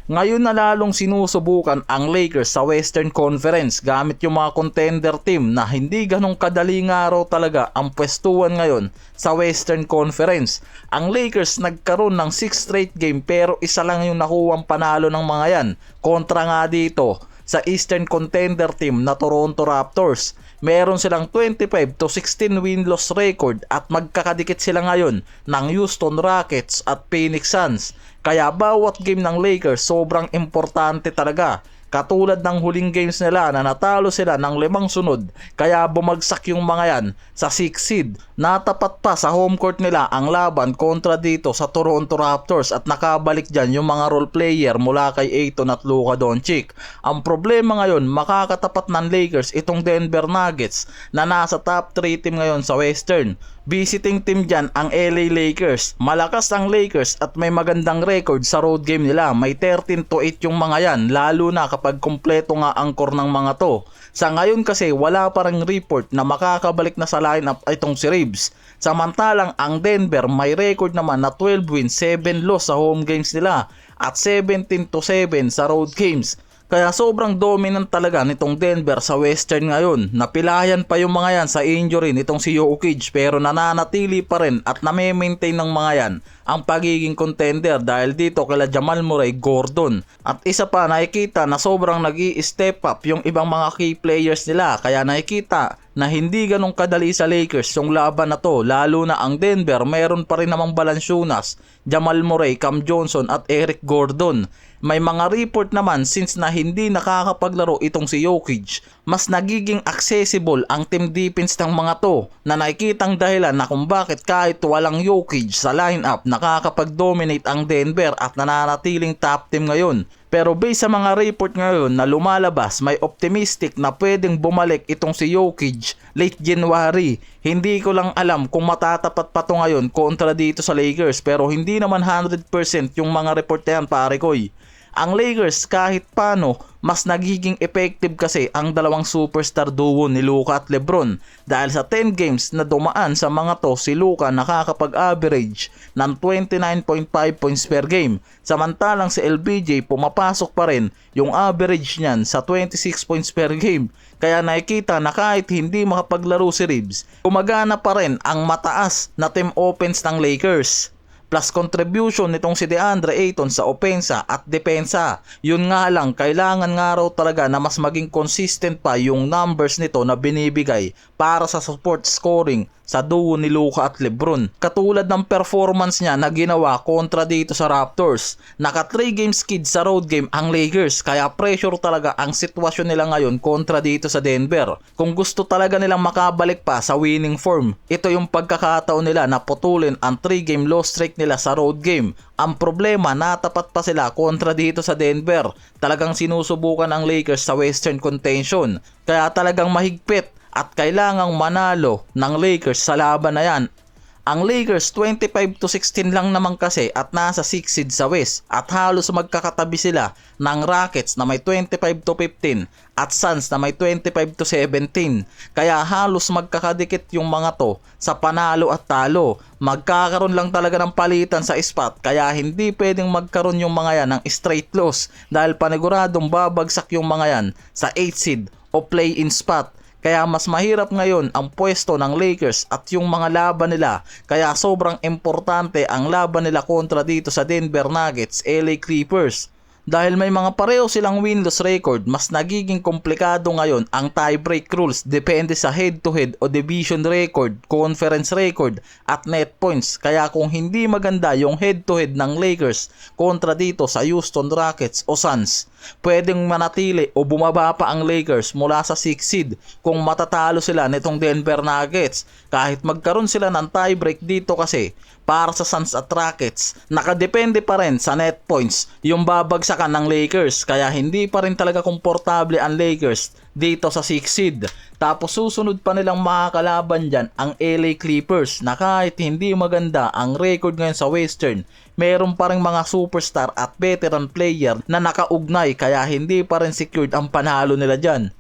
Ngayon na lalong sinusubukan ang Lakers sa Western Conference gamit yung mga contender team na hindi ganong kadaling araw talaga ang pwestuhan ngayon sa Western Conference. Ang Lakers nagkaroon ng 6 straight game pero isa lang yung nakuwang panalo ng mga yan. Kontra nga dito sa Eastern contender team na Toronto Raptors. Meron silang 25-16 win-loss record at magkakadikit sila ngayon ng Houston Rockets at Phoenix Suns. Kaya bawat game ng Lakers sobrang importante talaga. Katulad ng huling games nila na natalo sila ng 5 sunod, kaya bumagsak yung mga yan sa 6 seed. Natapat pa sa home court nila ang laban kontra dito sa Toronto Raptors at nakabalik dyan yung mga role player mula kay Ayton at Luka Doncic. Ang problema ngayon, makakatapat ng Lakers itong Denver Nuggets na nasa top 3 team ngayon sa Western. Visiting team dyan ang LA Lakers. Malakas ang Lakers at may magandang record sa road game nila. May 13-8 yung mga yan, lalo na kapag kompleto nga ang core ng mga to. Sa ngayon kasi wala parang report na makakabalik na sa lineup itong si Reeves. Samantalang ang Denver may record naman na 12 wins, 7 loss sa home games nila at 17-7 sa road games. Kaya sobrang dominant talaga nitong Denver sa Western ngayon. Napilayan pa yung mga yan sa injury nitong si Jokic pero nananatili pa rin at name-maintain ng mga yan ang pagiging contender dahil dito kila Jamal Murray, Gordon. At isa pa, nakikita na sobrang nag-i-step up yung ibang mga key players nila. Kaya nakikita na hindi ganong kadali sa Lakers yung laban na to. Lalo na ang Denver, meron pa rin namang Valanciunas, Jamal Murray, Cam Johnson at Eric Gordon. May mga report naman since na hindi nakakapaglaro itong si Jokic, mas nagiging accessible ang team defense ng mga to na nakikitang dahilan na kung bakit kahit walang Jokic sa lineup nakakapag-dominate ang Denver at nananatiling top team ngayon. Pero based sa mga report ngayon na lumalabas, may optimistic na pwedeng bumalik itong si Jokic late January. Hindi ko lang alam kung matatapat pa to ngayon kontra dito sa Lakers pero hindi naman 100% yung mga report na yan, pare koy. Ang Lakers kahit paano mas nagiging effective kasi ang dalawang superstar duo ni Luka at Lebron dahil sa 10 games na dumaan sa mga to si Luka nakakapag-average ng 29.5 points per game samantalang si LBJ pumapasok pa rin yung average niyan sa 26 points per game. Kaya nakikita na kahit hindi makapaglaro si Reeves, gumagana pa rin ang mataas na team offense ng Lakers. Plus contribution nitong si DeAndre Ayton sa opensa at depensa. Yun nga lang, kailangan nga raw talaga na mas maging consistent pa yung numbers nito na binibigay para sa support scoring sa duo ni Luka at Lebron. Katulad ng performance niya na ginawa kontra dito sa Raptors. Naka 3 games skid sa road game ang Lakers kaya pressure talaga ang sitwasyon nila ngayon kontra dito sa Denver. Kung gusto talaga nilang makabalik pa sa winning form, ito yung pagkakataon nila na putulin ang 3 game loss streak nila sa road game. Ang problema, natapat pa sila kontra dito sa Denver. Talagang sinusubukan ang Lakers sa Western contention. Kaya talagang mahigpit at kailangang manalo ng Lakers sa laban na yan. Ang Lakers 25-16 lang naman kasi at nasa 6 seed sa West at halos magkakatabi sila ng Rockets na may 25-15 at Suns na may 25-17. Kaya halos magkakadikit yung mga to sa panalo at talo. Magkakaroon lang talaga ng palitan sa spot kaya hindi pwedeng magkaroon yung mga yan ng straight loss dahil paniguradong babagsak yung mga yan sa 8 seed o play-in spot. Kaya mas mahirap ngayon ang pwesto ng Lakers at yung mga laban nila. Kaya sobrang importante ang laban nila kontra dito sa Denver Nuggets, LA Clippers. Dahil may mga pareho silang win-loss record, mas nagiging komplikado ngayon ang tiebreak rules depende sa head-to-head o division record, conference record at net points. Kaya kung hindi maganda yung head-to-head ng Lakers kontra dito sa Houston Rockets o Suns, pwedeng manatili o bumaba pa ang Lakers mula sa 6 seed kung matatalo sila nitong Denver Nuggets. Kahit magkaroon sila ng tiebreak dito kasi para sa Suns at Rockets, nakadepende pa rin sa net points yung babagsakan ng Lakers. Kaya hindi pa rin talaga komportable ang Lakers dito sa 6 seed. Tapos susunod pa nilang makakalaban dyan ang LA Clippers na kahit hindi maganda ang record ngayon sa Western, meron pa rin mga superstar at veteran player na nakaugnay kaya hindi pa rin secured ang panalo nila dyan.